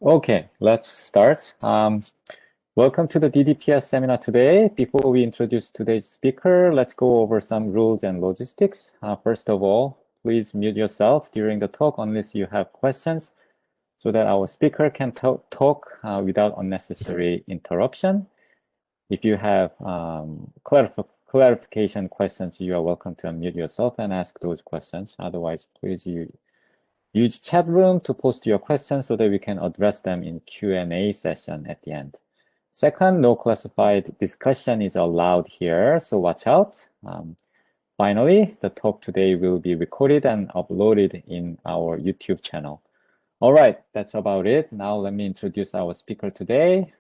Okay, let's start. Welcome to the DDPS seminar today. Before we introduce today's speaker, let's go over some rules and logistics. First of all, please mute yourself during the talk unless you have questions so that our speaker can talk without unnecessary interruption. If you have clarification questions, you are welcome to unmute yourself and ask those questions. Otherwise, please use chat room to post your questions so that we can address them in Q&A session at the end. Second, no classified discussion is allowed here, so watch out. Finally, the talk today will be recorded and uploaded in our YouTube channel. All right, that's about it. Now let me introduce our speaker today.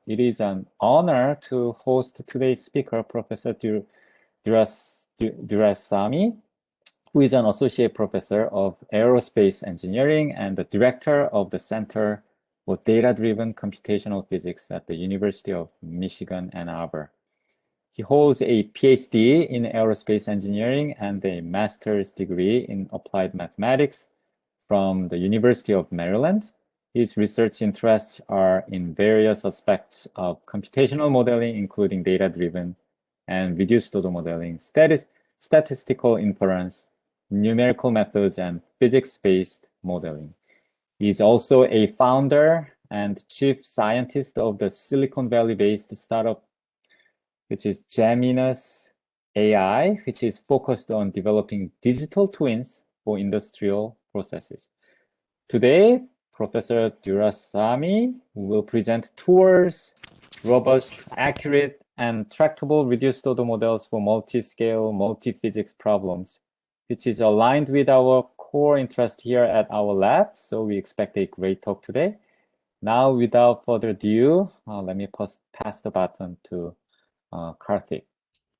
It is an honor to host today's speaker, Professor Durasamy, who is an associate professor of aerospace engineering and the director of the Center for Data-Driven Computational Physics at the University of Michigan, Ann Arbor. He holds a PhD in aerospace engineering and a master's degree in applied mathematics from the University of Maryland. His research interests are in various aspects of computational modeling, including data-driven and reduced order modeling, statistical inference, numerical methods, and physics-based modeling. He's also a founder and chief scientist of the Silicon Valley-based startup, which is Geminus AI, which is focused on developing digital twins for industrial processes. Today, Professor Durasamy will present towards robust, accurate, and tractable reduced order models for multi-scale, multi-physics problems, which is aligned with our core interest here at our lab. So we expect a great talk today. Now, without further ado, let me pass the baton to Karthik.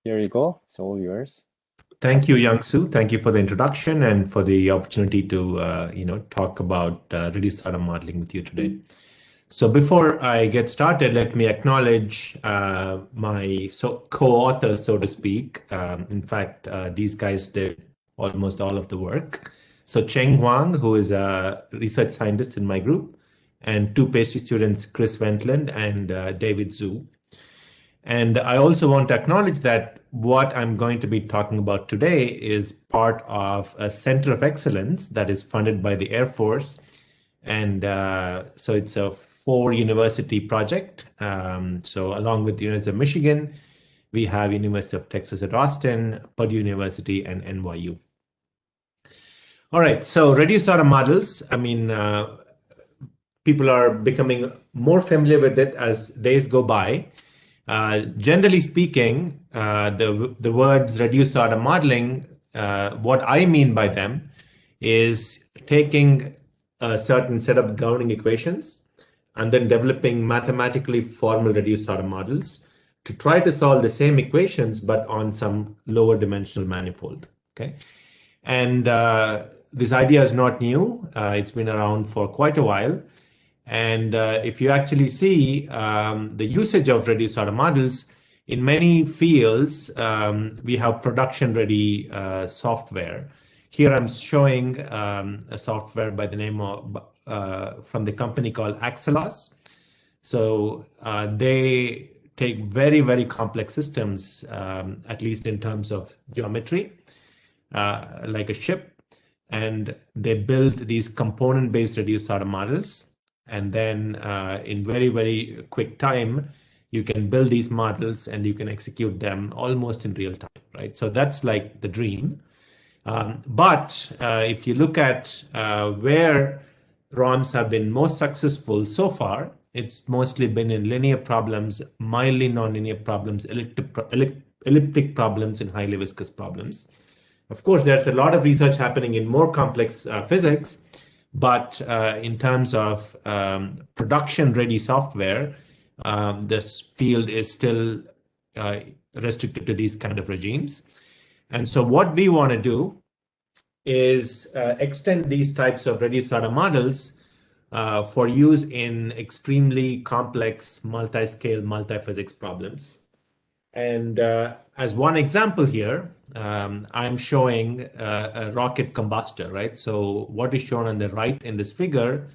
Here you go. It's all yours. Thank you, Young-Soo. Thank you for the introduction and for the opportunity to talk about reduced order modeling with you today. So before I get started, let me acknowledge my co-authors, so to speak. In fact, these guys did almost all of the work. So Cheng Huang, who is a research scientist in my group, and two PhD students, Chris Wentland and David Zhu. And I also want to acknowledge that what I'm going to be talking about today is part of a center of excellence that is funded by the Air Force. And so it's a 4-university project. So along with the University of Michigan, we have University of Texas at Austin, Purdue University, and NYU. All right, so reduced order models, I mean, people are becoming more familiar with it as days go by. Generally speaking, the words reduced order modeling, what I mean by them is taking a certain set of governing equations and then developing mathematically formal reduced order models to try to solve the same equations, but on some lower dimensional manifold, okay? And this idea is not new. It's been around for quite a while. And if you actually see the usage of reduced order models, in many fields, we have production-ready software. Here I'm showing a software by the name of, from the company called Axelos. So they take very, very complex systems, at least in terms of geometry, like a ship, and they build these component-based reduced order models. And then in very, very quick time, you can build these models and you can execute them almost in real time, right? So that's like the dream. But if you look at where ROMs have been most successful so far, it's mostly been in linear problems, mildly nonlinear problems, elliptic problems, and highly viscous problems. Of course, there's a lot of research happening in more complex physics, but in terms of production-ready software, this field is still restricted to these kind of regimes. And so what we want to do is extend these types of reduced order models for use in extremely complex multi-scale, multi-physics problems. And as one example here, I'm showing a rocket combustor, right? So what is shown on the right in this figure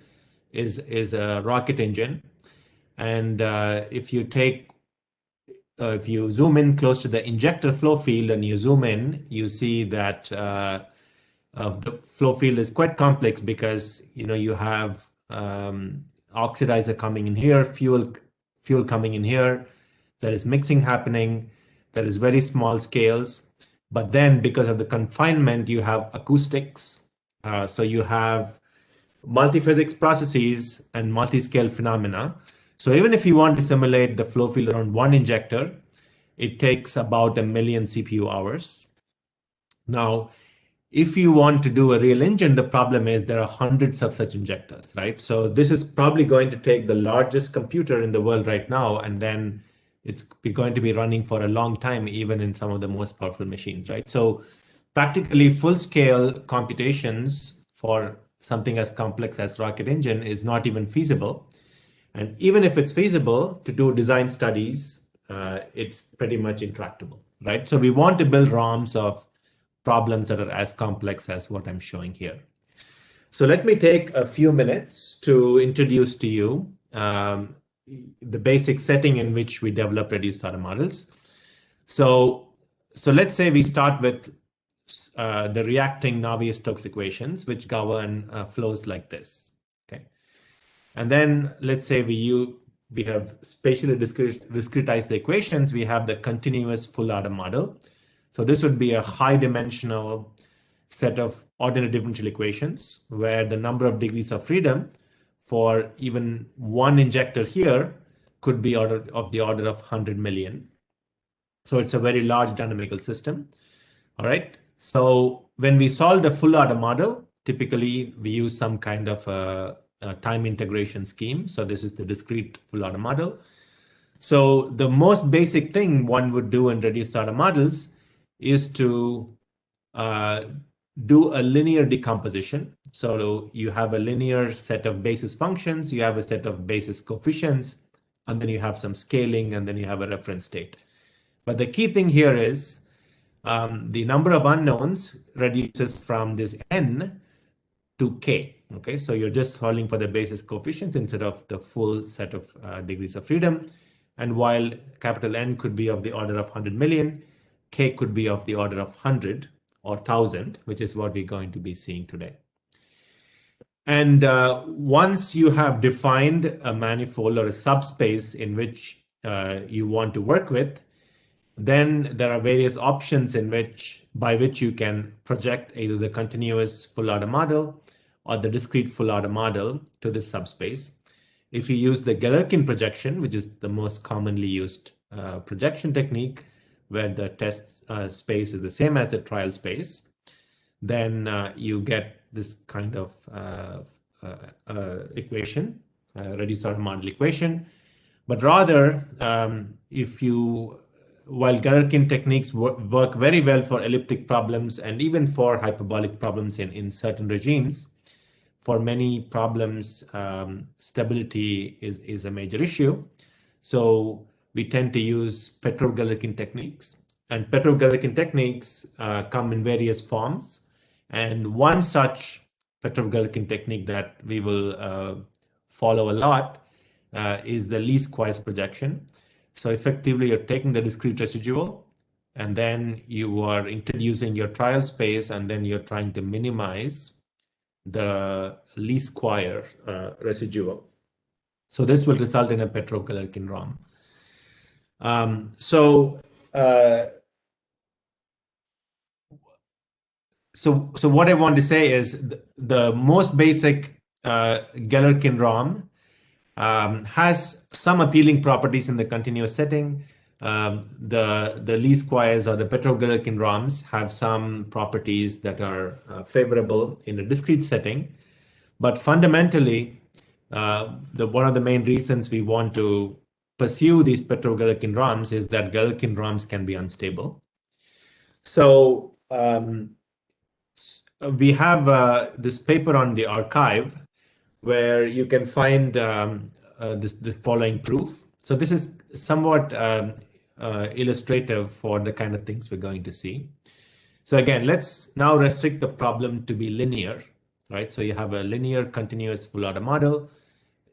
is a rocket engine. And if you zoom in close to the injector flow field and you zoom in, you see that the flow field is quite complex because you have oxidizer coming in here, fuel coming in here. There is mixing happening. There is very small scales. But then because of the confinement, you have acoustics. So you have multi-physics processes and multi-scale phenomena. So even if you want to simulate the flow field around one injector, it takes about 1 million CPU hours. Now, if you want to do a real engine, the problem is there are hundreds of such injectors, right? So this is probably going to take the largest computer in the world right now, and then it's going to be running for a long time, even in some of the most powerful machines, right? So practically full-scale computations for something as complex as rocket engine is not even feasible. And even if it's feasible to do design studies, it's pretty much intractable, right? So we want to build ROMs of problems that are as complex as what I'm showing here. So let me take a few minutes to introduce to you the basic setting in which we develop reduced order models. So let's say we start with the reacting Navier-Stokes equations, which govern flows like this. Okay, and then let's say we have spatially discretized the equations. We have the continuous full order model. So this would be a high-dimensional set of ordinary differential equations where the number of degrees of freedom for even one injector here could be of the order of 100 million. So it's a very large dynamical system. All right. So when we solve the full order model, typically we use some kind of a time integration scheme. So this is the discrete full order model. So the most basic thing one would do in reduced order models is to do a linear decomposition. So you have a linear set of basis functions, you have a set of basis coefficients, and then you have some scaling, and then you have a reference state. But the key thing here is the number of unknowns reduces from this n to k. Okay, so you're just solving for the basis coefficients instead of the full set of degrees of freedom. And while capital N could be of the order of 100 million, k could be of the order of 100 or 1000, which is what we're going to be seeing today. And once you have defined a manifold or a subspace in which you want to work with, then there are various options by which you can project either the continuous full order model or the discrete full order model to this subspace. If you use the Galerkin projection, which is the most commonly used projection technique, where the test space is the same as the trial space, then you get this kind of equation, reduced order model equation. But rather, while Galerkin techniques work very well for elliptic problems and even for hyperbolic problems in certain regimes, for many problems, stability is a major issue. So we tend to use Petrov-Galerkin techniques. And Petrov-Galerkin techniques come in various forms. And one such Petrov-Galerkin technique that we will follow a lot is the least squares projection. So effectively, you're taking the discrete residual, and then you are introducing your trial space, and then you're trying to minimize the least square residual. So this will result in a Petrov-Galerkin ROM. So what I want to say is the most basic Galerkin ROM has some appealing properties in the continuous setting. The least squares or the Petrov-Galerkin ROMs have some properties that are favorable in a discrete setting. But fundamentally, one of the main reasons we want to pursue these Petrov-Galerkin ROMs is that Galerkin ROMs can be unstable. So we have this paper on the archive where you can find the following proof. So this is somewhat illustrative for the kind of things we're going to see. So again, let's now restrict the problem to be linear. right? So you have a linear continuous full order model.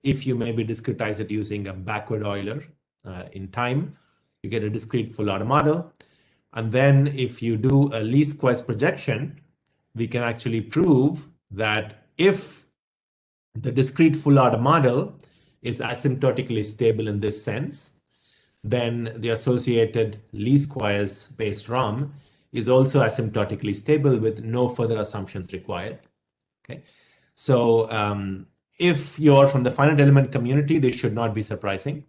If you maybe discretize it using a backward Euler in time, you get a discrete full order model. And then if you do a least squares projection, we can actually prove that if the discrete full order model is asymptotically stable in this sense, then the associated least squares based ROM is also asymptotically stable with no further assumptions required. Okay, so if you're from the finite element community, this should not be surprising,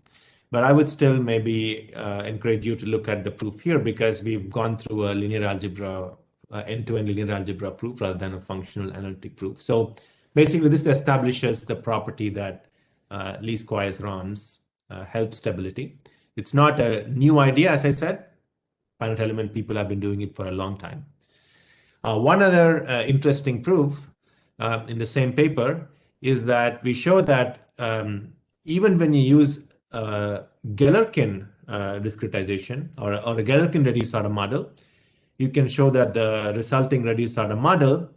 but I would still maybe encourage you to look at the proof here, because we've gone through a linear algebra, end-to-end linear algebra proof rather than a functional analytic proof. So basically, this establishes the property that least squares ROMs help stability. It's not a new idea, as I said. Finite element people have been doing it for a long time. One other interesting proof in the same paper is that we show that even when you use Galerkin discretization or a Galerkin reduced order model, you can show that the resulting reduced order model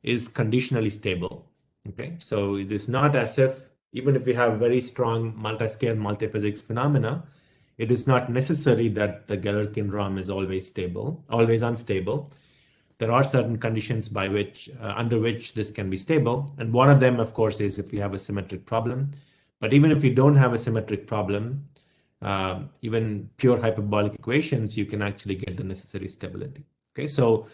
is conditionally stable. Okay, so it is not as if, even if we have very strong multi-scale multi-physics phenomena, it is not necessary that the Galerkin ROM is always stable, always unstable. There are certain conditions by which, under which this can be stable. And one of them, of course, is if you have a symmetric problem. But even if you don't have a symmetric problem, even pure hyperbolic equations, you can actually get the necessary stability. Okay, so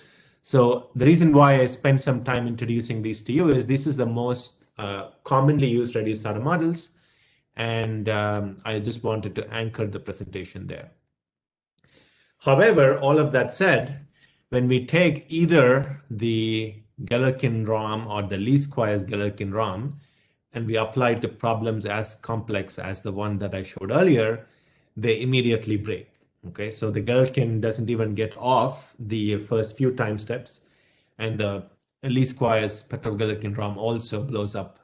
the reason why I spent some time introducing these to you is this is the most commonly used reduced order models. And I just wanted to anchor the presentation there. However, all of that said, when we take either the Galerkin ROM or the least squares Galerkin ROM, and we apply it to problems as complex as the one that I showed earlier, they immediately break. Okay, so the Galerkin doesn't even get off the first few time steps, and the least squares perturbed Galerkin ROM also blows up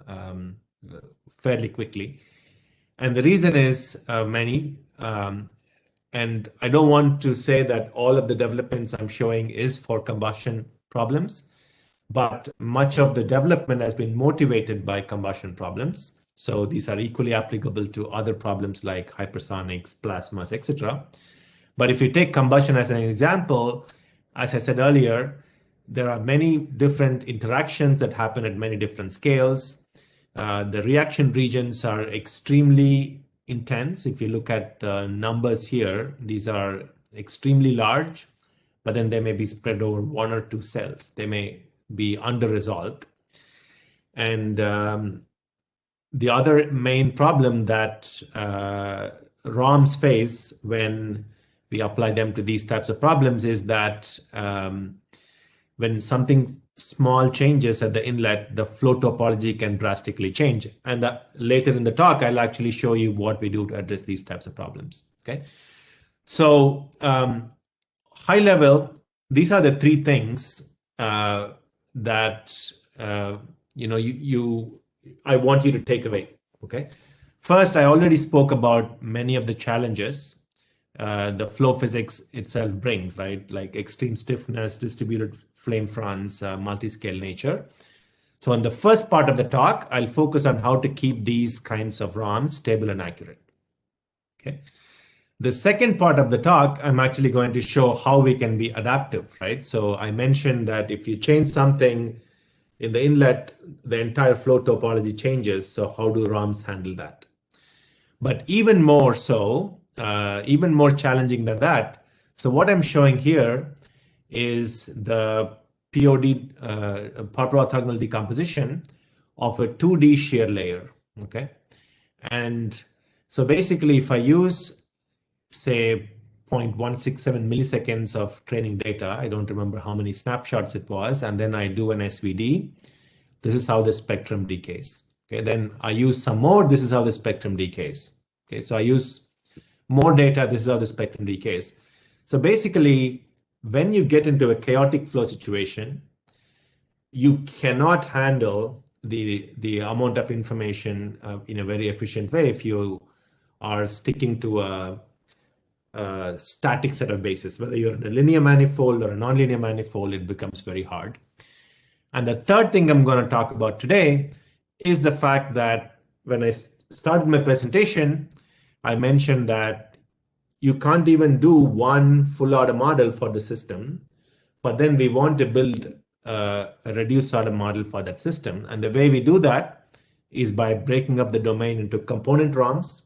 fairly quickly. And the reason is many. And I don't want to say that all of the developments I'm showing is for combustion problems, but much of the development has been motivated by combustion problems. So these are equally applicable to other problems like hypersonics, plasmas, etc. But if you take combustion as an example, as I said earlier, there are many different interactions that happen at many different scales. The reaction regions are extremely intense. If you look at the numbers here, these are extremely large, but then they may be spread over one or two cells. They may be under-resolved. And the other main problem that ROMs face when we apply them to these types of problems is that when something small changes at the inlet, the flow topology can drastically change. And later in the talk, I'll actually show you what we do to address these types of problems. Okay, so high level, these are the three things that I want you to take away. Okay, first, I already spoke about many of the challenges the flow physics itself brings, right? Like extreme stiffness, distributed flame fronts, multi-scale nature. So in the first part of the talk, I'll focus on how to keep these kinds of ROMs stable and accurate. Okay. The second part of the talk, I'm actually going to show how we can be adaptive, right? So I mentioned that if you change something in the inlet, the entire flow topology changes. So how do ROMs handle that? But even more so, even more challenging than that. So what I'm showing here is the POD, proper orthogonal decomposition of a 2D shear layer, okay? And so basically, if I use, say, 0.167 milliseconds of training data, I don't remember how many snapshots it was, and then I do an SVD, this is how the spectrum decays. Okay, then I use some more, this is how the spectrum decays. Okay, so I use more data, this is how the spectrum decays. So basically, when you get into a chaotic flow situation, you cannot handle the amount of information in a very efficient way if you are sticking to a static set of bases. Whether you're in a linear manifold or a nonlinear manifold, it becomes very hard. And the third thing I'm going to talk about today is the fact that when I started my presentation, I mentioned that you can't even do one full order model for the system, but then we want to build a reduced order model for that system. And the way we do that is by breaking up the domain into component ROMs,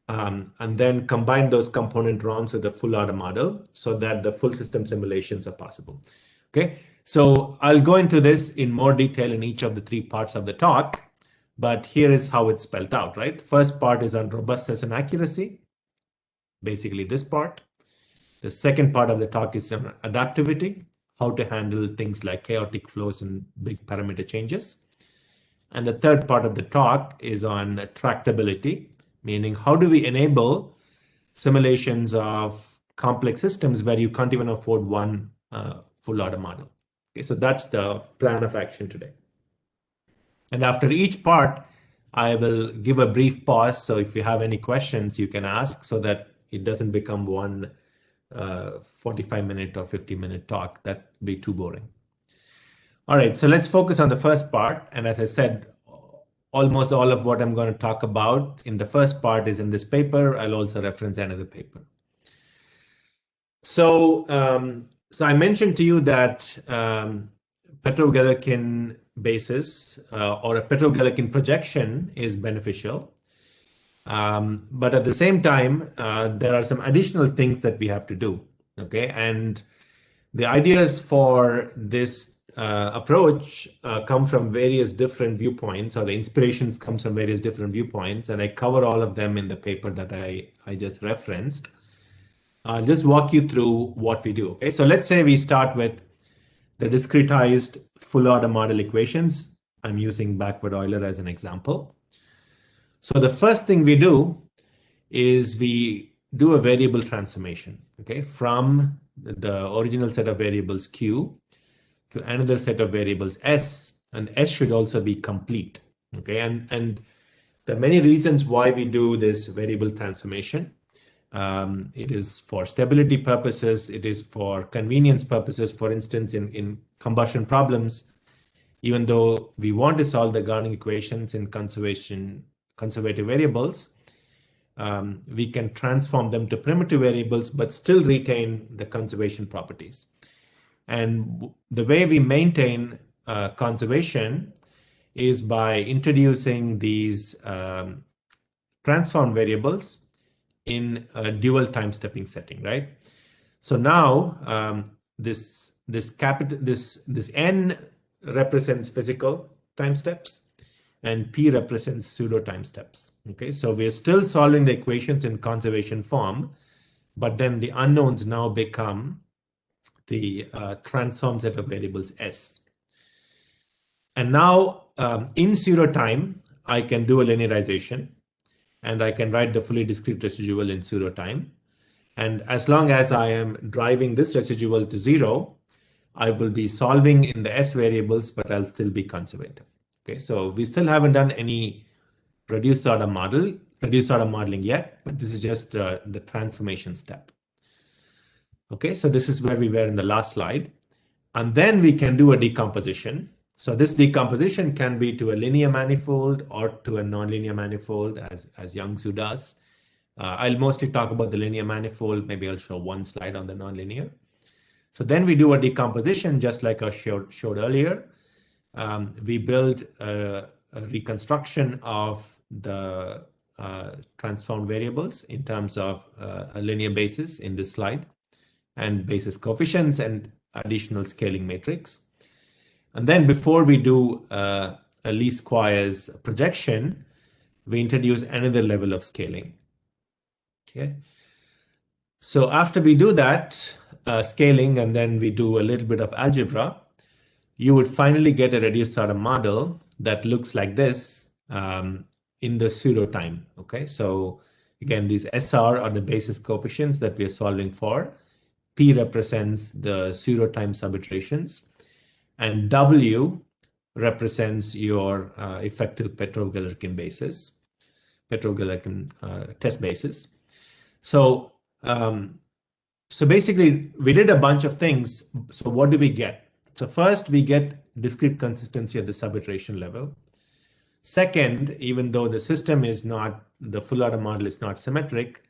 and then combine those component ROMs with a full order model so that the full system simulations are possible. Okay, so I'll go into this in more detail in each of the three parts of the talk, but here is how it's spelled out, right? First part is on robustness and accuracy, basically this part. The second part of the talk is on adaptivity, how to handle things like chaotic flows and big parameter changes. And the third part of the talk is on tractability, meaning how do we enable simulations of complex systems where you can't even afford one full order model. Okay, so that's the plan of action today. And after each part, I will give a brief pause. So if you have any questions, you can ask so that it doesn't become one 45-minute or 50-minute talk. That'd be too boring. All right, so let's focus on the first part. And as I said, almost all of what I'm going to talk about in the first part is in this paper. I'll also reference another paper. So, so I mentioned to you that Petrov-Galerkin basis or a Petrov-Galerkin projection is beneficial. But at the same time, there are some additional things that we have to do. Okay, and the ideas for this approach come from various different viewpoints, or the inspirations comes from various different viewpoints, and I cover all of them in the paper that I just referenced. I'll just walk you through what we do. Okay, so let's say we start with the discretized full order model equations. I'm using backward Euler as an example. So the first thing we do is we do a variable transformation, okay, from the original set of variables Q to another set of variables S, and S should also be complete. Okay, and there are many reasons why we do this variable transformation. It is for stability purposes, it is for convenience purposes. For instance, in combustion problems, even though we want to solve the Garning equations in conservative variables, we can transform them to primitive variables but still retain the conservation properties. And the way we maintain conservation is by introducing these transform variables in a dual time stepping setting, right? So now this n represents physical time steps and p represents pseudo time steps. Okay, so we are still solving the equations in conservation form, but then the unknowns now become the transform set of variables S. And now in pseudo time, I can do a linearization, and I can write the fully discrete residual in pseudo time. And as long as I am driving this residual to 0, I will be solving in the S variables, but I'll still be conservative. Okay, so we still haven't done any reduced order modeling yet, but this is just the transformation step. Okay, so this is where we were in the last slide. And then we can do a decomposition. So this decomposition can be to a linear manifold or to a nonlinear manifold, as Yang-Su does. I'll mostly talk about the linear manifold. Maybe I'll show one slide on the nonlinear. So then we do a decomposition, just like I showed earlier. We build a reconstruction of the transformed variables in terms of a linear basis in this slide, and basis coefficients and additional scaling matrix. And then before we do a least squares projection, we introduce another level of scaling. Okay. So after we do that scaling, and then we do a little bit of algebra, you would finally get a reduced order model that looks like this in the pseudo time. Okay. So again, these SR are the basis coefficients that we are solving for. P represents the pseudo time subiterations, and W represents your effective Petrov-Galerkin basis, Petrov-Galerkin test basis. So, so basically, we did a bunch of things. So what do we get? So first, we get discrete consistency at the sub-iteration level. Second, even though the system is not, the full order model is not symmetric,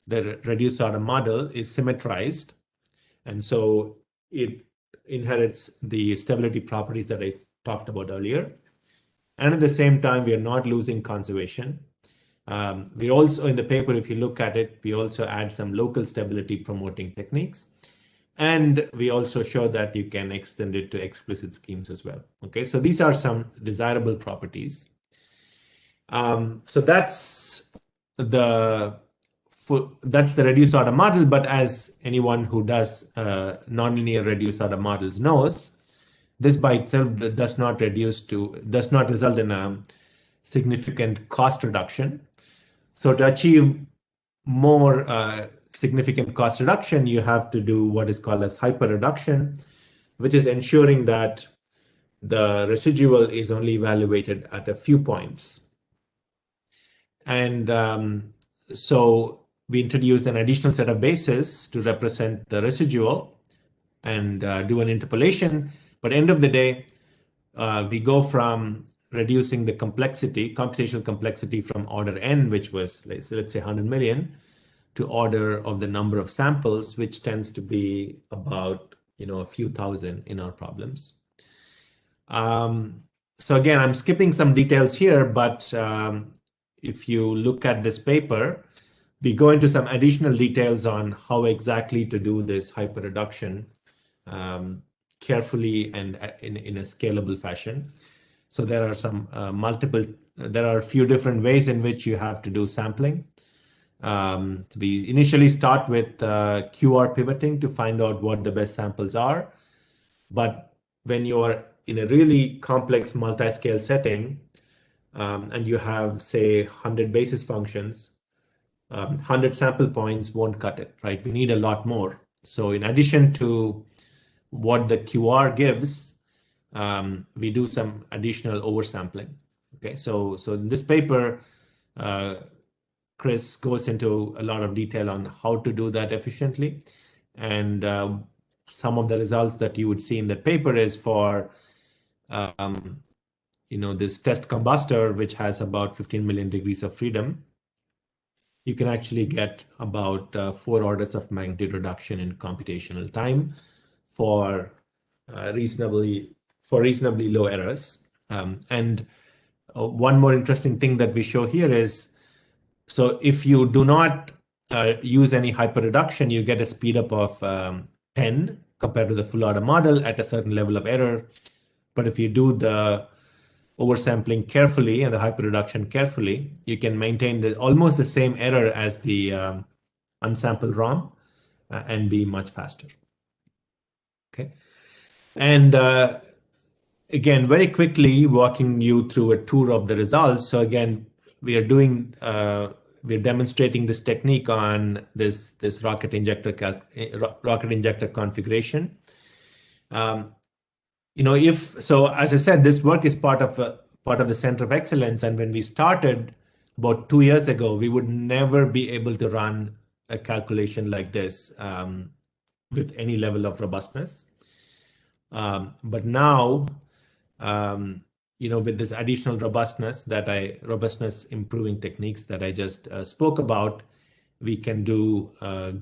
the reduced order model is symmetrized. And so it inherits the stability properties that I talked about earlier. And at the same time, we are not losing conservation. We also, in the paper, if you look at it, we also add some local stability promoting techniques. And we also show that you can extend it to explicit schemes as well. Okay, so these are some desirable properties. So that's the reduced order model. But as anyone who does nonlinear reduced order models knows, this by itself does not result in a significant cost reduction. So to achieve more significant cost reduction, you have to do what is called as hyper-reduction, which is ensuring that the residual is only evaluated at a few points. And so we introduced an additional set of bases to represent the residual and do an interpolation. But end of the day, we go from reducing the complexity, computational complexity from order n, which was, let's say 100 million, to order of the number of samples, which tends to be about a few thousand in our problems. So again, I'm skipping some details here, but if you look at this paper, we go into some additional details on how exactly to do this hyper-reduction carefully and in a scalable fashion. So there are some there are a few different ways in which you have to do sampling. We initially start with QR pivoting to find out what the best samples are. But when you are in a really complex multi-scale setting and you have, say, 100 basis functions, 100 sample points won't cut it, right? We need a lot more. So in addition to what the QR gives, we do some additional oversampling. Okay, so in this paper, Chris goes into a lot of detail on how to do that efficiently. And some of the results that you would see in that paper is for this test combustor, which has about 15 million degrees of freedom. You can actually get about 4 orders of magnitude reduction in computational time for reasonably low errors. And one more interesting thing that we show here is, so if you do not use any hyper-reduction, you get a speed up of 10 compared to the full order model at a certain level of error. But if you do the oversampling carefully and the hyper-reduction carefully, you can maintain almost the same error as the unsampled ROM and be much faster. Okay. And again, very quickly walking you through a tour of the results. So again, we're demonstrating this technique on this rocket injector configuration. As I said, this work is part of the Center of Excellence. And when we started about 2 years ago, we would never be able to run a calculation like this with any level of robustness. But now, with this additional robustness improving techniques that I just spoke about, we can do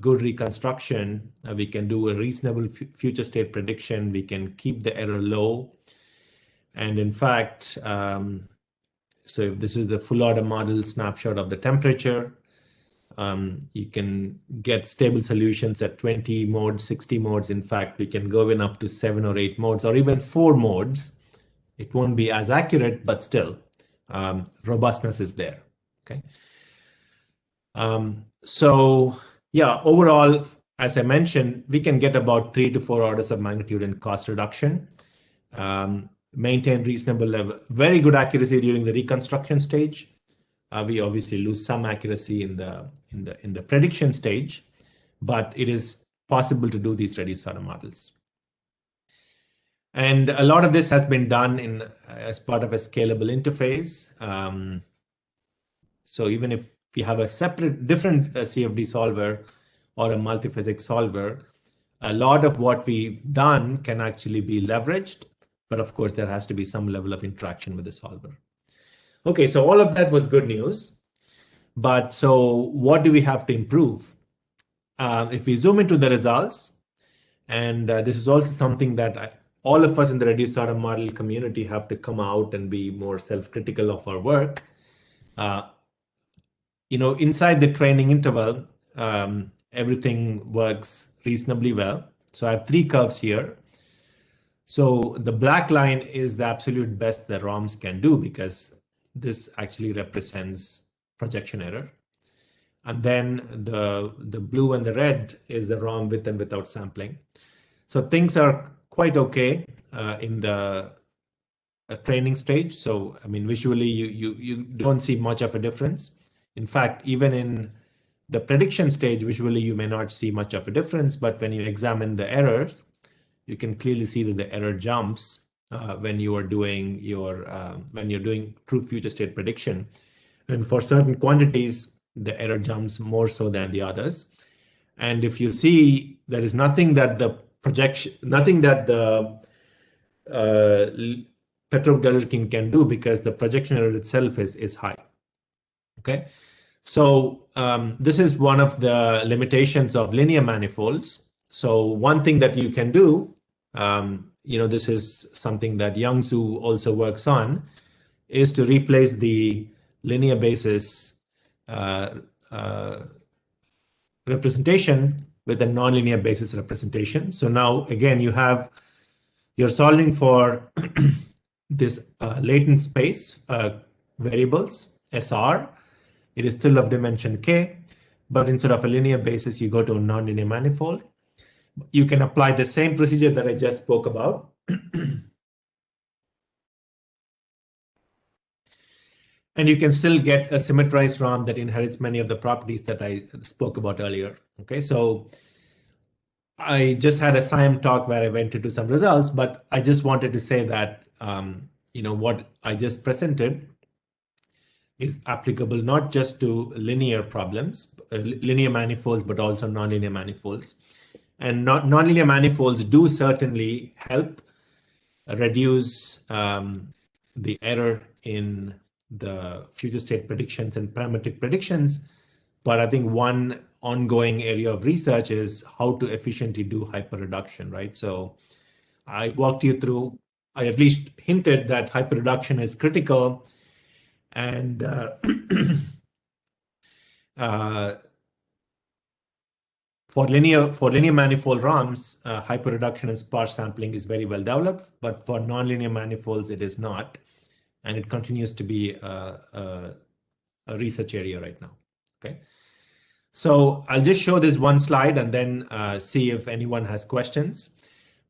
good reconstruction. We can do a reasonable future state prediction. We can keep the error low. And in fact, so if this is the full order model snapshot of the temperature, you can get stable solutions at 20 modes, 60 modes. In fact, we can go in up to 7 or 8 modes, or even 4 modes. It won't be as accurate, but still, robustness is there. Okay. So yeah, overall, as I mentioned, we can get about 3 to 4 orders of magnitude in cost reduction, maintain reasonable level, very good accuracy during the reconstruction stage. We obviously lose some accuracy in the prediction stage, but it is possible to do these reduced order models. And a lot of this has been done as part of a scalable interface. So even if we have a different CFD solver or a multiphysics solver, a lot of what we've done can actually be leveraged, but of course there has to be some level of interaction with the solver. Okay, so all of that was good news, but so what do we have to improve? If we zoom into the results, and this is also something that all of us in the reduced order model community have to come out and be more self-critical of our work. Inside the training interval, everything works reasonably well. So I have 3 curves here. So the black line is the absolute best that ROMs can do, because this actually represents projection error. And then the blue and the red is the ROM with and without sampling. So things are quite okay in the training stage. So, I mean, visually, you don't see much of a difference. In fact, even in the prediction stage, visually, you may not see much of a difference. But when you examine the errors, you can clearly see that the error jumps when you are doing when you're doing true future state prediction. And for certain quantities, the error jumps more so than the others. And if you see, there is nothing that the perturbed Galerkin can do, because the projection error itself is high. Okay, so this is one of the limitations of linear manifolds. So one thing that you can do, this is something that Young-Soo also works on, is to replace the linear basis representation with a nonlinear basis representation. So now again, you're solving for this latent space variables, SR. It is still of dimension K, but instead of a linear basis, you go to a nonlinear manifold. You can apply the same procedure that I just spoke about. And you can still get a symmetrized ROM that inherits many of the properties that I spoke about earlier. Okay, so I just had a SIAM talk where I went into some results, but I just wanted to say that what I just presented is applicable not just to linear problems, linear manifolds, but also nonlinear manifolds. And nonlinear manifolds do certainly help reduce the error in the future state predictions and parametric predictions. But I think one ongoing area of research is how to efficiently do hyperreduction, right? So I walked you through, I at least hinted that hyperreduction is critical. And for linear manifold ROMs, hyperreduction and sparse sampling is very well developed, but for nonlinear manifolds, it is not. And it continues to be a research area right now. Okay, so I'll just show this one slide and then see if anyone has questions.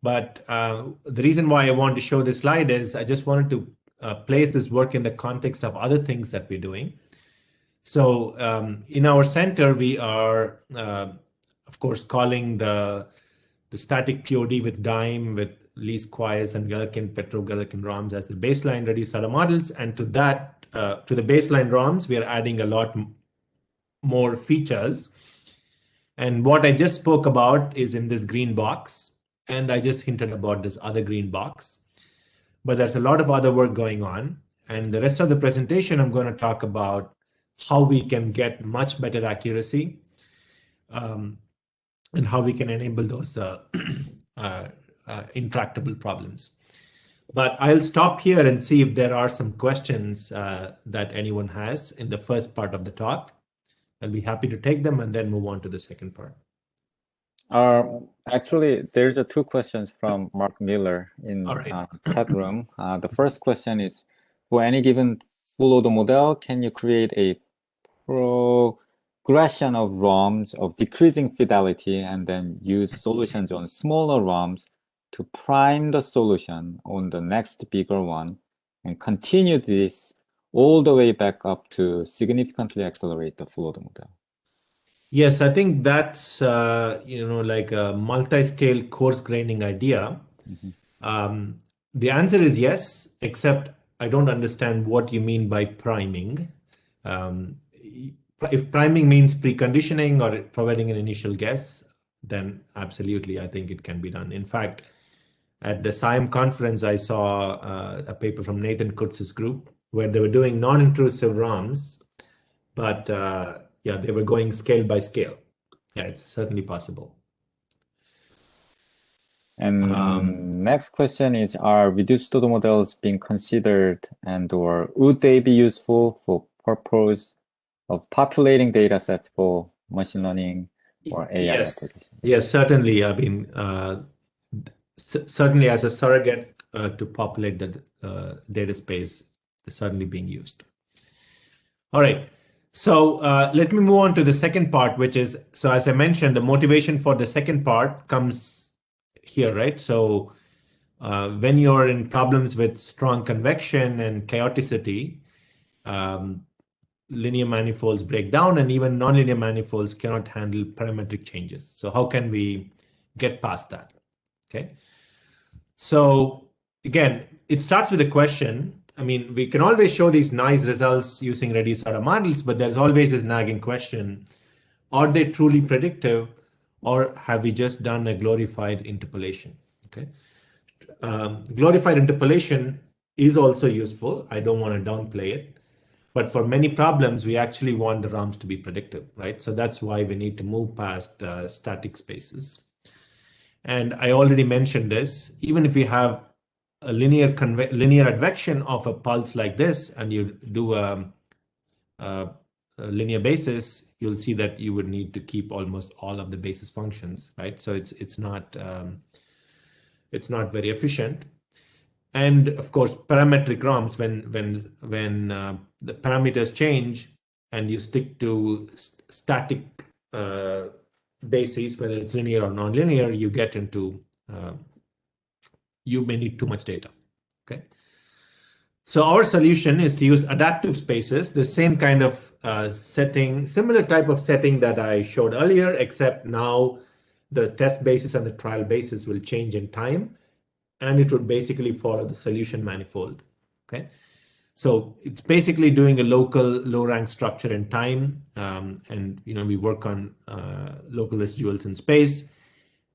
But the reason why I want to show this slide is I just wanted to place this work in the context of other things that we're doing. So in our center, we are, of course, calling the static POD with DIME, with least squares and Galerkin, perturbed Galerkin ROMs as the baseline reduced order models. And to that, to the baseline ROMs, we are adding a lot more features. And what I just spoke about is in this green box. And I just hinted about this other green box. But there's a lot of other work going on. And the rest of the presentation, I'm going to talk about how we can get much better accuracy and how we can enable those intractable problems. But I'll stop here and see if there are some questions that anyone has in the first part of the talk. I'll be happy to take them and then move on to the second part. Actually, there's 2 questions from Mark Miller in chat room. The first question is, for any given full order model, can you create a progression of ROMs of decreasing fidelity and then use solutions on smaller ROMs to prime the solution on the next bigger one and continue this all the way back up to significantly accelerate the full order model? Yes, I think that's like a multi-scale coarse graining idea. Mm-hmm. The answer is yes, except I don't understand what you mean by priming. If priming means preconditioning or providing an initial guess, then absolutely, I think it can be done. In fact, at the SIAM conference, I saw a paper from Nathan Kutz's group where they were doing non-intrusive ROMs, but yeah, they were going scale by scale. Yeah, it's certainly possible. And next question is, are reduced order models being considered, and or would they be useful for purpose of populating data set for machine learning or AI applications? Yes, certainly. I mean, certainly as a surrogate to populate the data space is certainly being used. All right. So let me move on to the second part, which is, so as I mentioned, the motivation for the second part comes here, right? So when you're in problems with strong convection and chaoticity, linear manifolds break down, and even nonlinear manifolds cannot handle parametric changes. So how can we get past that? Okay. So again, it starts with a question. I mean, we can always show these nice results using reduced order models, but there's always this nagging question: are they truly predictive, or have we just done a glorified interpolation? Okay. Glorified interpolation is also useful. I don't want to downplay it. But for many problems, we actually want the ROMs to be predictive, right? So that's why we need to move past static spaces. And I already mentioned this. Even if you have a linear advection of a pulse like this, and you do a linear basis, you'll see that you would need to keep almost all of the basis functions, right? So it's not very efficient. And of course, parametric ROMs, when the parameters change and you stick to static bases, whether it's linear or nonlinear, you get into, you may need too much data. Okay. So our solution is to use adaptive spaces, the same kind of setting, similar type of setting that I showed earlier, except now the test basis and the trial basis will change in time, and it would basically follow the solution manifold. Okay, so it's basically doing a local low-rank structure in time, and we work on local residuals in space.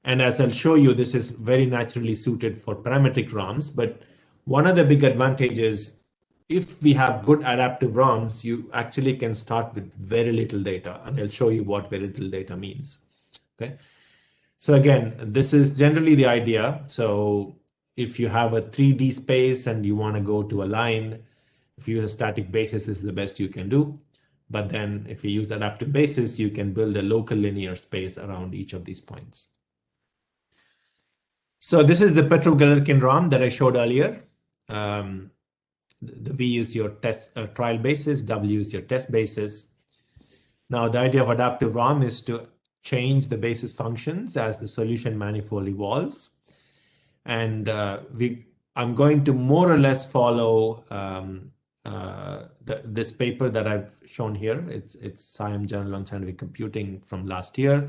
And as I'll show you, this is very naturally suited for parametric ROMs. But one of the big advantages, if we have good adaptive ROMs, you actually can start with very little data, and I'll show you what very little data means. Okay, so again, this is generally the idea. So if you have a 3D space and you want to go to a line, if you use a static basis, this is the best you can do. But then if you use adaptive basis, you can build a local linear space around each of these points. So this is the Petrov-Galerkin ROM that I showed earlier. The V is your test trial basis, W is your test basis. Now the idea of adaptive ROM is to change the basis functions as the solution manifold evolves. And I'm going to more or less follow this paper that I've shown here. It's SIAM Journal on Scientific Computing from last year.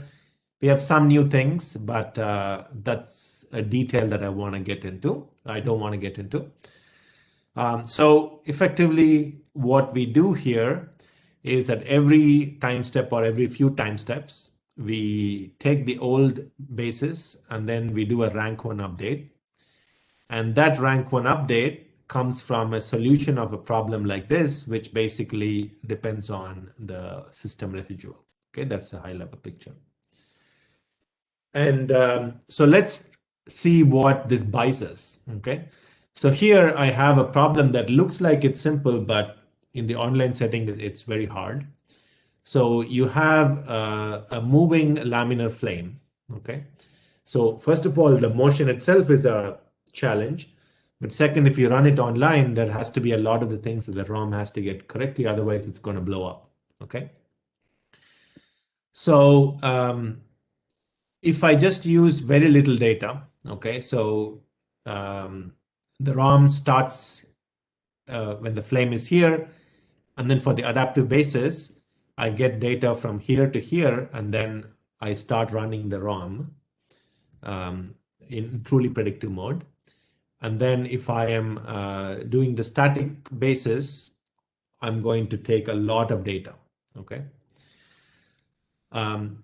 We have some new things, but that's a detail that I want to get into. I don't want to get into. So effectively, what we do here is at every time step or every few time steps, we take the old basis and then we do a rank 1 update. And that rank 1 update comes from a solution of a problem like this, which basically depends on the system residual. Okay, that's a high level picture. And so let's see what this buys us. Okay, so here I have a problem that looks like it's simple, but in the online setting, it's very hard. So you have a moving laminar flame. Okay, so first of all, the motion itself is a challenge. But second, if you run it online, there has to be a lot of the things that the ROM has to get correctly, otherwise it's going to blow up. Okay, so if I just use very little data, okay, so the ROM starts when the flame is here, and then for the adaptive basis, I get data from here to here, and then I start running the ROM in truly predictive mode. And then if I am doing the static basis, I'm going to take a lot of data, okay?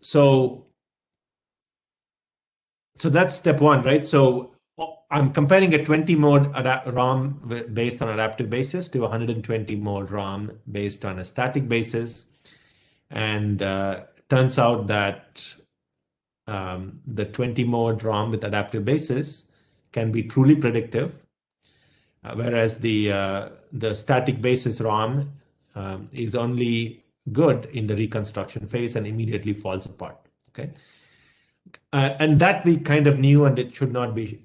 So So that's step one, right? So I'm comparing a 20 mode ROM based on adaptive basis to a 120 mode ROM based on a static basis. And turns out that the 20 mode ROM with adaptive basis can be truly predictive, whereas the static basis ROM is only good in the reconstruction phase and immediately falls apart. Okay. And that we kind of knew, and it should not be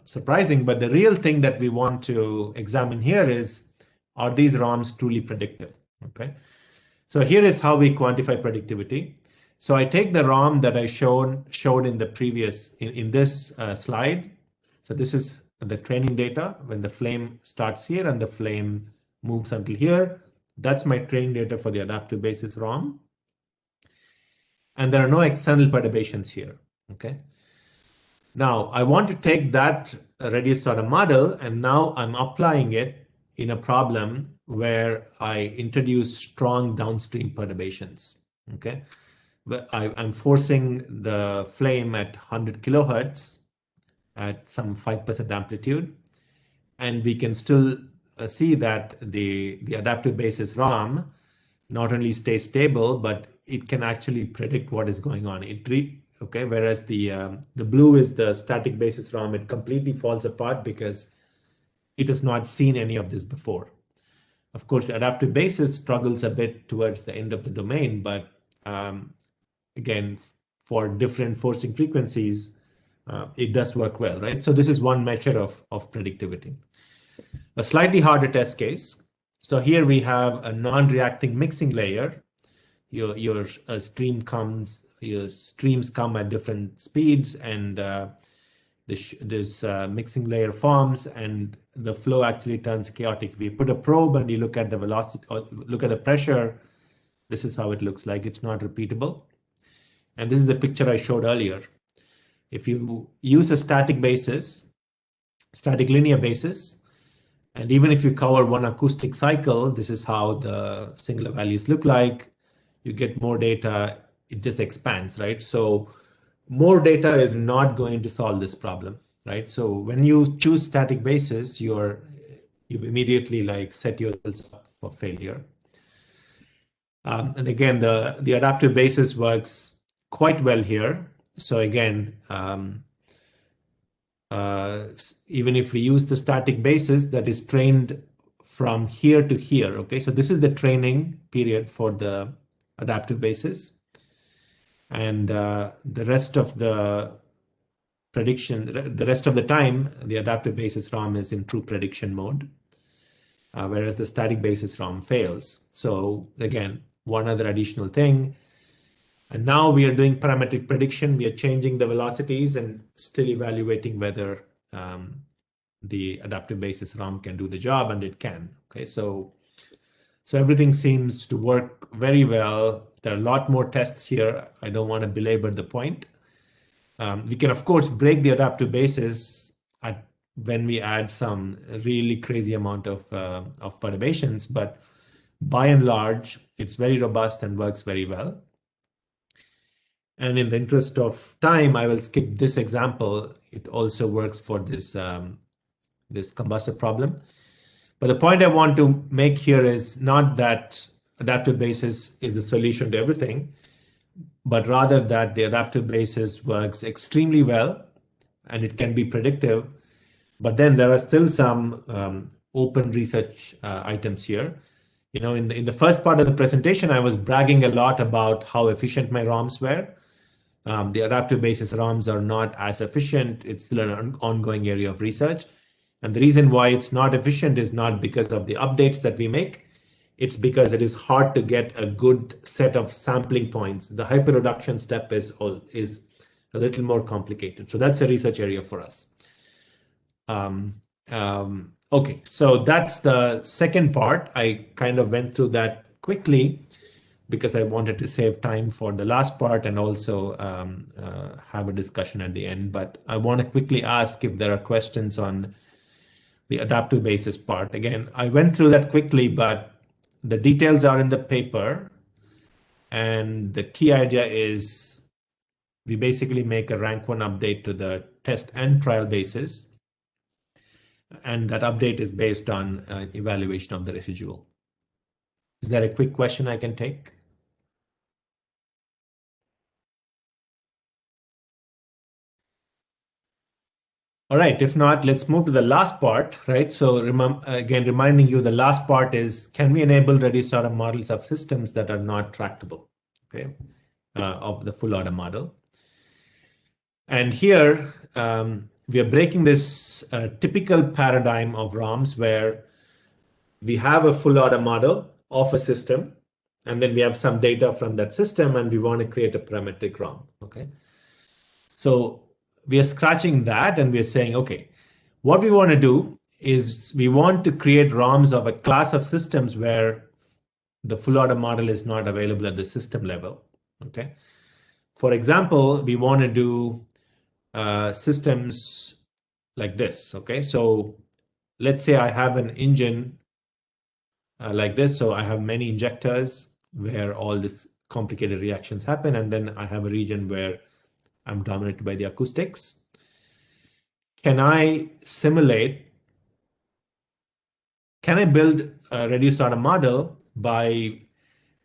surprising. But the real thing that we want to examine here is, are these ROMs truly predictive? Okay. So here is how we quantify productivity. So I take the ROM that I showed in the previous, in this slide. So this is the training data when the flame starts here and the flame moves until here. That's my training data for the adaptive basis ROM. And there are no external perturbations here. Okay. Now I want to take that reduced order model, and now I'm applying it in a problem where I introduce strong downstream perturbations. Okay. But I'm forcing the flame at 100 kilohertz at some 5% amplitude. And we can still see that the adaptive basis ROM not only stays stable, but it can actually predict what is going on. Okay, whereas the blue is the static basis ROM, it completely falls apart because it has not seen any of this before. Of course, the adaptive basis struggles a bit towards the end of the domain, but again, for different forcing frequencies, it does work well, right? So this is one measure of predictivity. A slightly harder test case. So here we have a non-reacting mixing layer. Your streams come at different speeds, and this mixing layer forms, and the flow actually turns chaotic. If you put a probe and you look at the velocity or look at the pressure, this is how it looks like. It's not repeatable. And this is the picture I showed earlier. If you use a static linear basis, and even if you cover one acoustic cycle, this is how the singular values look like. You get more data, it just expands, right? So more data is not going to solve this problem, right? So when you choose static basis, you immediately like set yourselves up for failure. And again, the adaptive basis works quite well here. So again, even if we use the static basis that is trained from here to here, okay? So this is the training period for the adaptive basis. And the rest of the prediction, the rest of the time, the adaptive basis ROM is in true prediction mode, whereas the static basis ROM fails. So again, one other additional thing. And now we are doing parametric prediction. We are changing the velocities and still evaluating whether the adaptive basis ROM can do the job, and it can. Okay, so everything seems to work very well. There are a lot more tests here. I don't want to belabor the point. We can, of course, break the adaptive basis when we add some really crazy amount of perturbations, but by and large, it's very robust and works very well. And in the interest of time, I will skip this example. It also works for this, this combustor problem. But the point I want to make here is not that adaptive basis is the solution to everything, but rather that the adaptive basis works extremely well and it can be predictive. But then there are still some open research items here. You know, in the first part of the presentation, I was bragging a lot about how efficient my ROMs were. The adaptive basis ROMs are not as efficient. It's still an ongoing area of research. And the reason why it's not efficient is not because of the updates that we make. It's because it is hard to get a good set of sampling points. The hyperreduction step is a little more complicated. So that's a research area for us. Okay, so that's the second part. I kind of went through that quickly because I wanted to save time for the last part and also have a discussion at the end. But I want to quickly ask if there are questions on the adaptive basis part. Again, I went through that quickly, but the details are in the paper. And the key idea is we basically make a rank 1 update to the test and trial basis. And that update is based on evaluation of the residual. Is there a quick question I can take? All right, if not, let's move to the last part, right? So again, reminding you, the last part is, can we enable reduced order models of systems that are not tractable, okay, of the full order model? And here, we are breaking this typical paradigm of ROMs where we have a full order model of a system, and then we have some data from that system, and we want to create a parametric ROM, okay? So we are scratching that, and we are saying, okay, what we want to do is we want to create ROMs of a class of systems where the full order model is not available at the system level, okay? For example, we want to do systems like this, okay? So let's say I have an engine like this. So I have many injectors where all these complicated reactions happen, and then I have a region where I'm dominated by the acoustics. Can I build a reduced order model by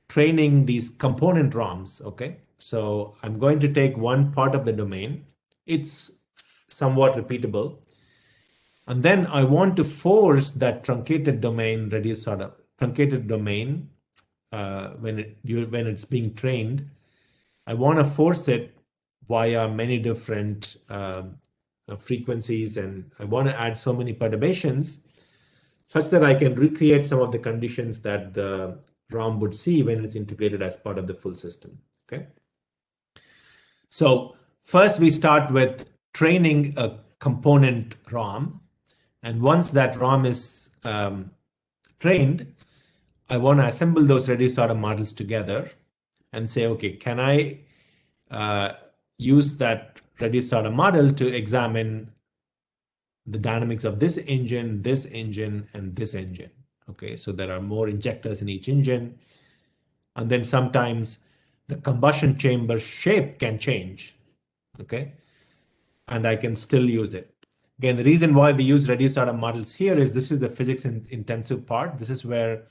training these component ROMs, okay? So I'm going to take one part of the domain. It's somewhat repeatable. And then I want to force that truncated domain when it's being trained. I want to force it via many different frequencies, and I want to add so many perturbations such that I can recreate some of the conditions that the ROM would see when it's integrated as part of the full system, okay? So first we start with training a component ROM. And once that ROM is trained, I want to assemble those reduced order models together and say, okay, can I use that reduced order model to examine the dynamics of this engine, and this engine? Okay, so there are more injectors in each engine. And then sometimes the combustion chamber shape can change, okay? And I can still use it. Again, the reason why we use reduced order models here is this is the physics intensive part. This is where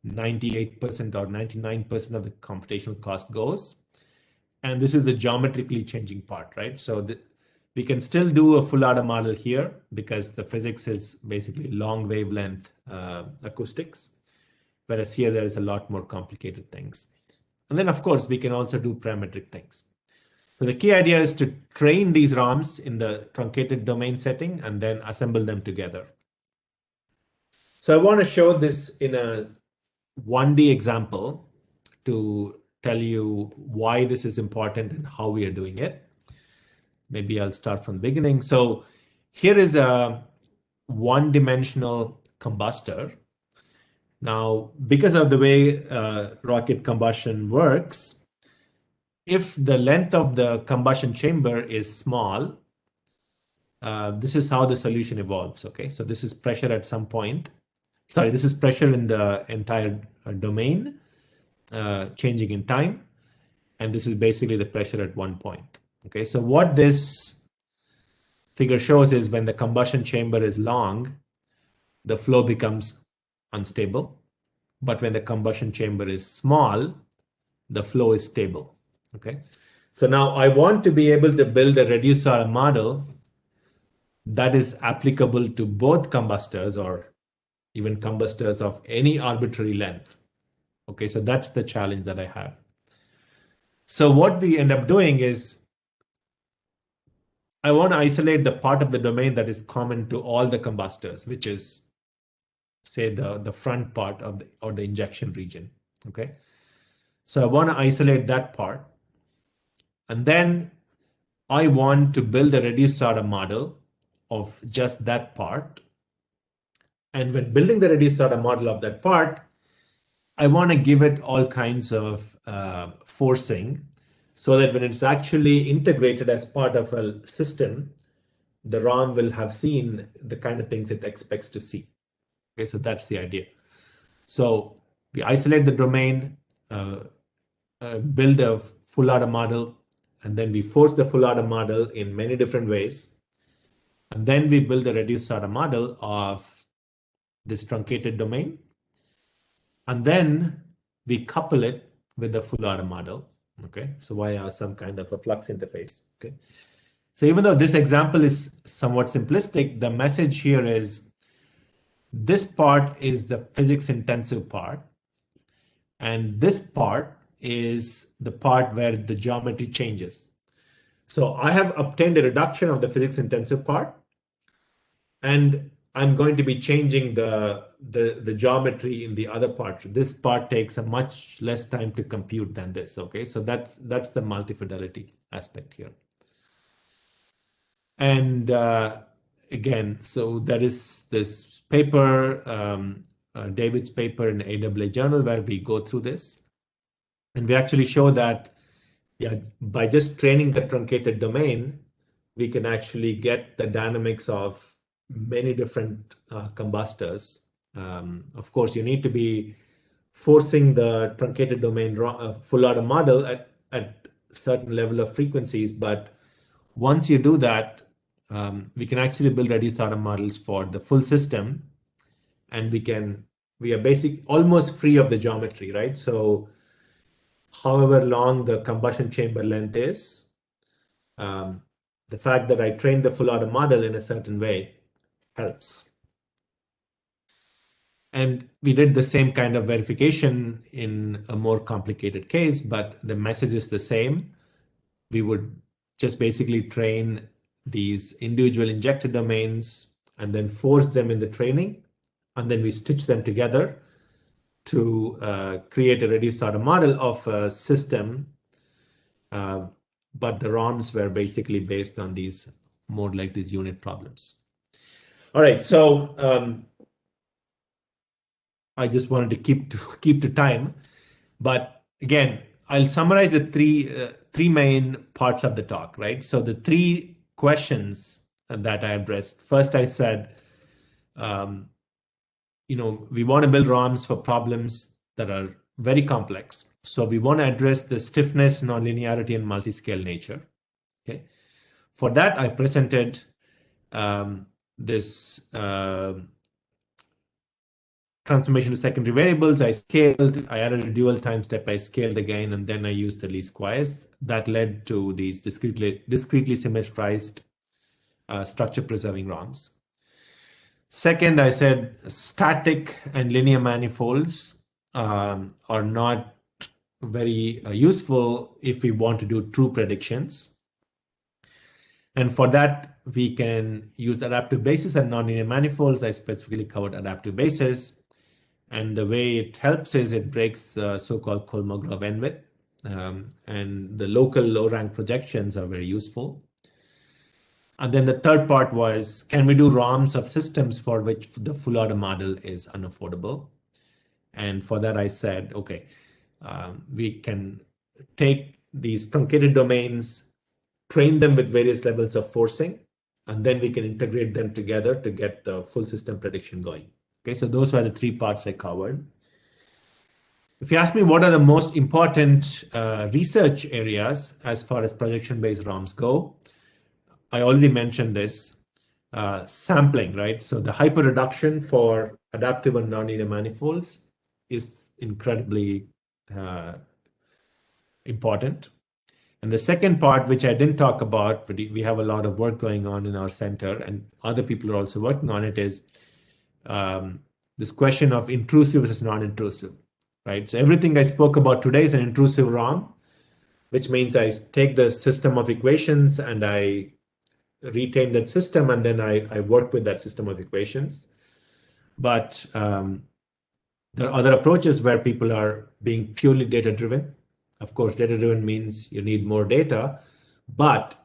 98% or 99% of the computational cost goes. And this is the geometrically changing part, right? So we can still do a full order model here because the physics is basically long wavelength acoustics, whereas here there is a lot more complicated things. And then, of course, we can also do parametric things. So the key idea is to train these ROMs in the truncated domain setting and then assemble them together. So I want to show this in a 1D example to tell you why this is important and how we are doing it. Maybe I'll start from the beginning. So here is a one-dimensional combustor. Now, because of the way rocket combustion works, if the length of the combustion chamber is small, this is how the solution evolves, okay? So this is pressure at some point. Sorry, this is pressure in the entire domain, changing in time. And this is basically the pressure at one point, okay? So what this figure shows is when the combustion chamber is long, the flow becomes unstable. But when the combustion chamber is small, the flow is stable, okay? So now I want to be able to build a reduced order model that is applicable to both combustors or even combustors of any arbitrary length. Okay, so that's the challenge that I have. So what we end up doing is I want to isolate the part of the domain that is common to all the combustors, which is, say, the front part of the injection region. Okay, so I want to isolate that part. And then I want to build a reduced order model of just that part. And when building the reduced order model of that part, I want to give it all kinds of forcing so that when it's actually integrated as part of a system, the ROM will have seen the kind of things it expects to see. Okay, so that's the idea. So we isolate the domain, build a full order model, and then we force the full order model in many different ways. And then we build a reduced order model of this truncated domain. And then we couple it with the full order model. Okay, so via some kind of a flux interface. Okay, so even though this example is somewhat simplistic, the message here is this part is the physics intensive part, and this part is the part where the geometry changes. So I have obtained a reduction of the physics intensive part, and I'm going to be changing the geometry in the other part. This part takes a much less time to compute than this. Okay, so that's the multi-fidelity aspect here. And again, so there is this paper, David's paper in the AAA journal, where we go through this, and we actually show that by just training the truncated domain, we can actually get the dynamics of many different combustors. Of course, you need to be forcing the truncated domain full order model at certain level of frequencies. But once you do that, we can actually build reduced order models for the full system, and we are almost free of the geometry, right? So however long the combustion chamber length is, the fact that I trained the full order model in a certain way helps. And we did the same kind of verification in a more complicated case, but the message is the same. We would just basically train these individual injected domains and then force them in the training, and then we stitch them together to create a reduced order model of a system. But the ROMs were basically based on these more like these unit problems. All right, so I just wanted to keep to time, but again, I'll summarize the three main parts of the talk, right? So the three questions that I addressed. First, I said, we want to build ROMs for problems that are very complex. So we want to address the stiffness, nonlinearity, and multi-scale nature. Okay. For that, I presented this transformation to secondary variables. I scaled, I added a dual time step, I scaled again, and then I used the least squares. That led to these discretely symmetrized structure preserving ROMs. Second, I said static and linear manifolds are not very useful if we want to do true predictions. And for that, we can use adaptive bases and nonlinear manifolds. I specifically covered adaptive bases. And the way it helps is it breaks the so-called Kolmogorov n-width. And the local low-rank projections are very useful. And then the third part was, can we do ROMs of systems for which the full order model is unaffordable? And for that, I said, okay, we can take these truncated domains, train them with various levels of forcing, and then we can integrate them together to get the full system prediction going. Okay, so those were the three parts I covered. If you ask me what are the most important research areas as far as projection-based ROMs go, I already mentioned this, sampling, right? So the hyperreduction for adaptive and nonlinear manifolds is incredibly important. And the second part, which I didn't talk about, but we have a lot of work going on in our center and other people are also working on it, is this question of intrusive versus non-intrusive, right? So everything I spoke about today is an intrusive ROM, which means I take the system of equations and I retain that system, and then I work with that system of equations. But there are other approaches where people are being purely data-driven. Of course, data-driven means you need more data, but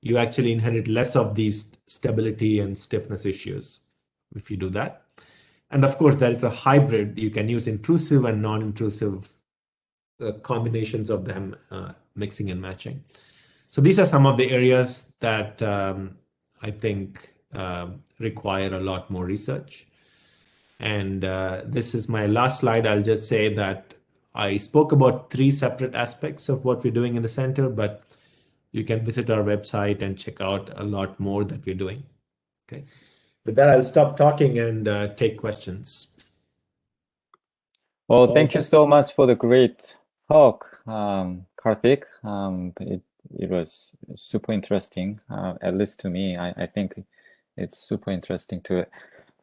you actually inherit less of these stability and stiffness issues if you do that. And of course, there is a hybrid. You can use intrusive and non-intrusive combinations of them, mixing and matching. So these are some of the areas that I think require a lot more research. And this is my last slide. I'll just say that I spoke about three separate aspects of what we're doing in the center, but you can visit our website and check out a lot more that we're doing. Okay. With that, I'll stop talking and take questions. Well, thank you so much for the great talk, Karthik. It was super interesting, at least to me. I think it's super interesting to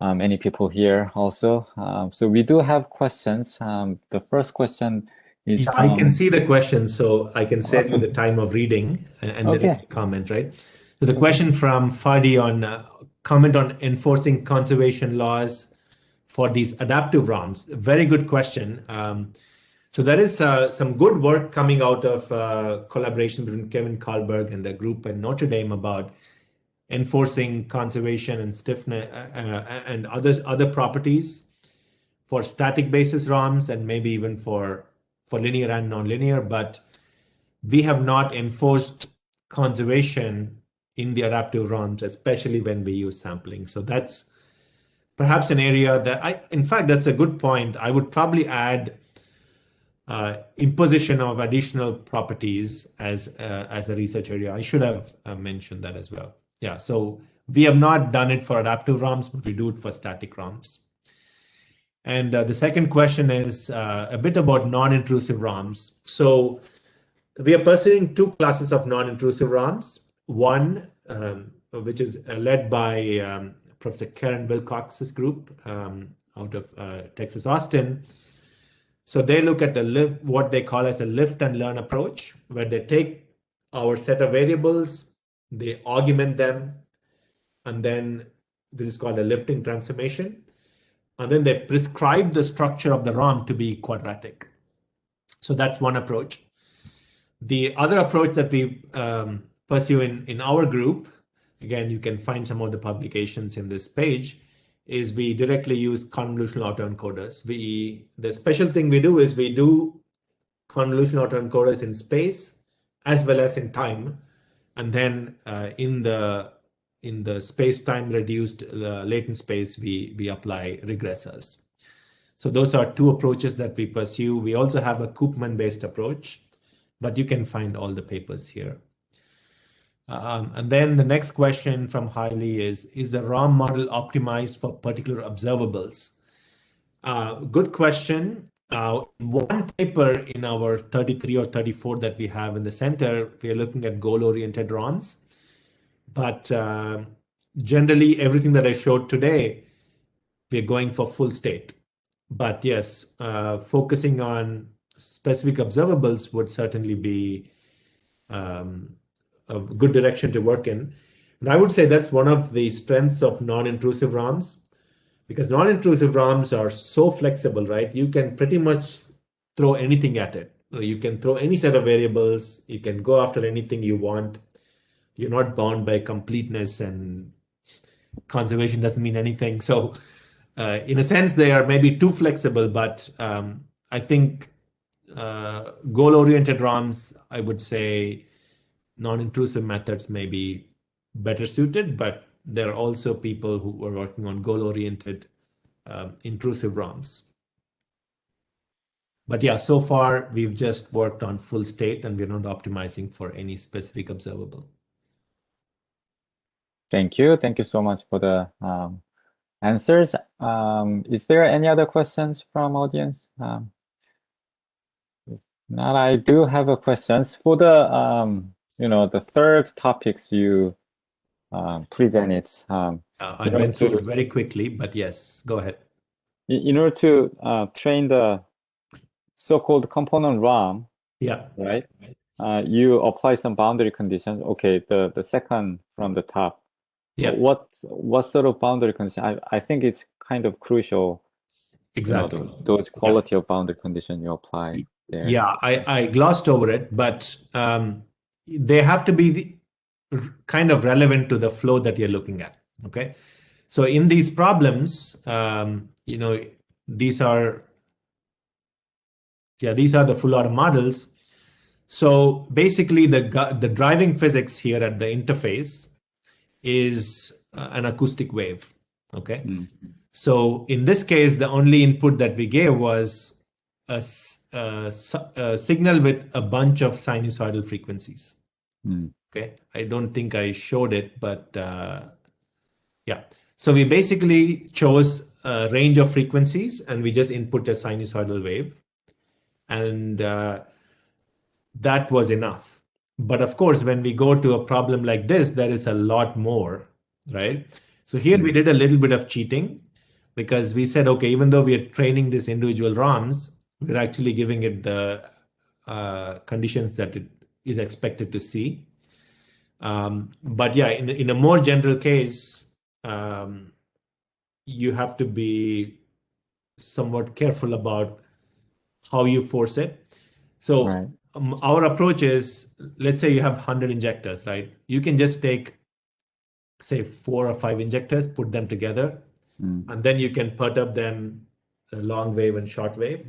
many people here also. So we do have questions. The first question is I can see the questions, so I can save you Awesome. the time of reading and then Okay. you can comment, right? So the question from Fadi on comment on enforcing conservation laws for these adaptive ROMs. Very good question. So there is some good work coming out of collaboration between Kevin Karlberg and the group at Notre Dame about enforcing conservation and stiffness and other properties for static basis ROMs and maybe even for linear and nonlinear, but we have not enforced conservation in the adaptive ROMs, especially when we use sampling. So that's perhaps an area that in fact, that's a good point. I would probably add imposition of additional properties as a research area. I should have mentioned that as well. Yeah, so we have not done it for adaptive ROMs, but we do it for static ROMs. And the second question is a bit about non-intrusive ROMs. So we are pursuing two classes of non-intrusive ROMs. One, which is led by Professor Karen Wilcox's group out of Texas, Austin. So they look at what they call as a lift and learn approach, where they take our set of variables, they augment them, and then this is called a lifting transformation. And then they prescribe the structure of the ROM to be quadratic. So that's one approach. The other approach that we pursue in our group, again, you can find some of the publications in this page, is we directly use convolutional autoencoders. The special thing we do is we do convolutional autoencoders in space as well as in time. And then in the space-time reduced latent space, we apply regressors. So those are two approaches that we pursue. We also have a Koopman-based approach, but you can find all the papers here. And then the next question from Hailey is the ROM model optimized for particular observables? Good question. One paper in our 33 or 34 that we have in the center, we are looking at goal-oriented ROMs. But generally, everything that I showed today, we're going for full state. But yes, focusing on specific observables would certainly be a good direction to work in. And I would say that's one of the strengths of non-intrusive ROMs, because non-intrusive ROMs are so flexible, right? You can pretty much throw anything at it. You can throw any set of variables. You can go after anything you want. You're not bound by completeness, and conservation doesn't mean anything. So in a sense, they are maybe too flexible, but I think goal-oriented ROMs, I would say non-intrusive methods may be better suited, but there are also people who are working on goal-oriented intrusive ROMs. But yeah, so far we've just worked on full state and we're not optimizing for any specific observable. Thank you. Thank you so much for the answers. Is there any other questions from audience? Now I do have a questions for the the third topics you presented. I went through it very quickly, but yes, go ahead. In order to train the so-called component ROM, yeah, right? You apply some boundary conditions. Okay, the second from the top. Yeah. What sort of boundary condition? I think it's kind of crucial. Exactly. Those quality of boundary condition you apply there. Yeah, I glossed over it, but they have to be kind of relevant to the flow that you're looking at. Okay, so in these problems, these are the full order models. So basically, the driving physics here at the interface is an acoustic wave. Okay, so in this case, the only input that we gave was a signal with a bunch of sinusoidal frequencies. Okay, I don't think I showed it, but yeah. So we basically chose a range of frequencies and we just input a sinusoidal wave. And that was enough. But of course, when we go to a problem like this, there is a lot more, right? So here we did a little bit of cheating because we said, okay, even though we are training this individual ROMs, we're actually giving it the conditions that it is expected to see. But yeah, in a more general case, you have to be somewhat careful about how you force it. So Right. Our approach is, let's say you have 100 injectors, right? You can just take, say, 4 or 5 injectors, put them together, and then you can perturb them long wave and short wave.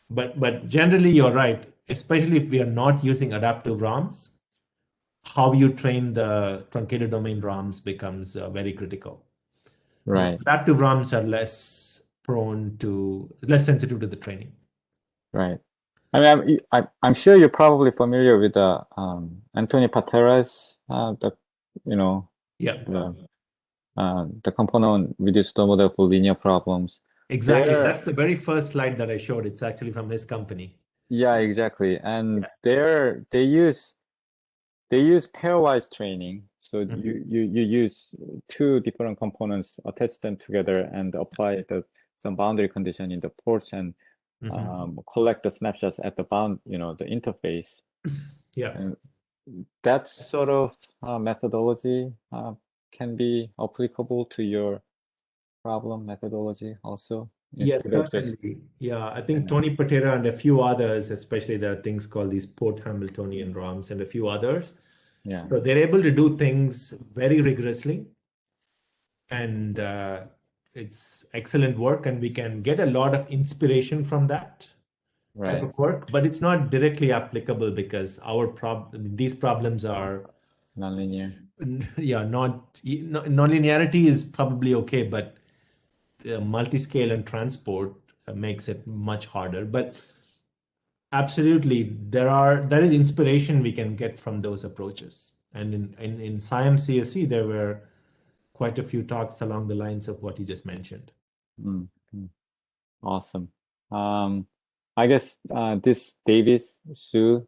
But generally, you're right, especially if we are not using adaptive ROMs, how you train the truncated domain ROMs becomes very critical. Right. Adaptive ROMs are less sensitive to the training. Right. I mean, I'm sure you're probably familiar with the Anthony Patera's the component reduced model for linear problems. Exactly. That's the very first slide that I showed. It's actually from his company. Yeah, exactly. And they use pairwise training. So you use 2 different components, attach them together, and apply some boundary condition in the ports, and collect the snapshots at the the interface. Yeah. And that sort of methodology can be applicable to your problem methodology also. Yes, Instead of just, certainly. Yeah, I think Tony Patera and a few others, especially there are things called these port Hamiltonian ROMs and a few others. yeah, So they're able to do things very rigorously, and it's excellent work, and we can get a lot of inspiration from that type right, of work, but it's not directly applicable because these problems are nonlinear. yeah, non-linearity is probably okay, but multi-scale and transport makes it much harder. But absolutely, there is inspiration we can get from those approaches. And in SciM CSE, there were quite a few talks along the lines of what you just mentioned. Awesome. I guess this Davis Su,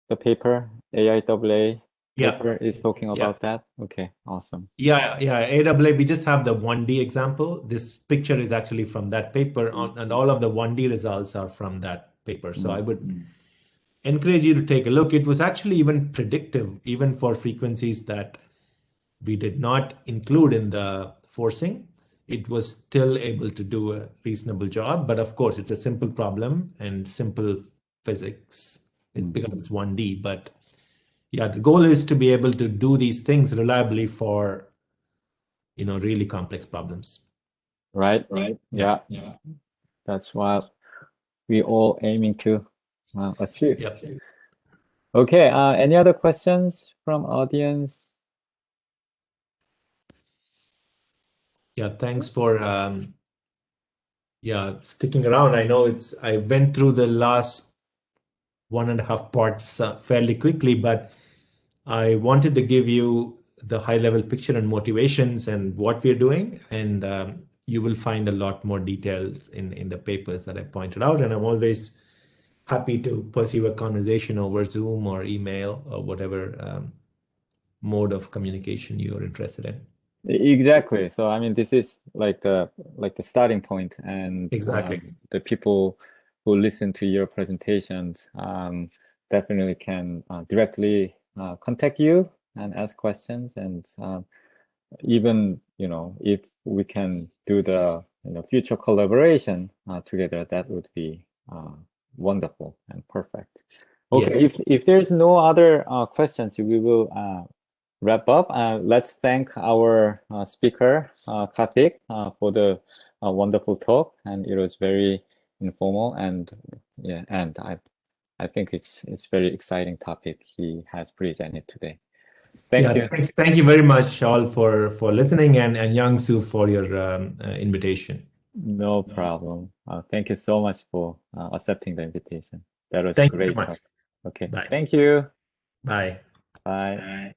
the paper, AIAA paper is talking about that. Okay, awesome. Yeah, AAA, we just have the 1D example. This picture is actually from that paper, and all of the 1D results are from that paper. So I would encourage you to take a look. It was actually even predictive, even for frequencies that we did not include in the forcing. It was still able to do a reasonable job. But of course, it's a simple problem and simple physics because it's 1D. But yeah, the goal is to be able to do these things reliably for really complex problems. Right. Yeah. That's what we all aiming to achieve. Yep. Okay. Any other questions from audience? Yeah. Thanks for sticking around. I know I went through the last 1.5 parts fairly quickly, but I wanted to give you the high-level picture and motivations and what we're doing, and you will find a lot more details in the papers that I pointed out. And I'm always happy to pursue a conversation over Zoom or email or whatever mode of communication you're interested in. Exactly. So I mean, this is like the starting point, and Exactly. The people who listen to your presentations definitely can directly contact you and ask questions, and even if we can do the future collaboration together, that would be wonderful and perfect. Okay, Yes. if there's no other questions, we will wrap up. Let's thank our speaker, Karthik, for the wonderful talk, and it was very informal, and yeah, and I think it's very exciting topic he has presented today. Thank you. Thank you very much, all, for listening, and Yang Su for your invitation. No problem. Thank you so much for accepting the invitation. That was Thank you very great much. talk. Okay, Bye. thank you. Bye. Bye.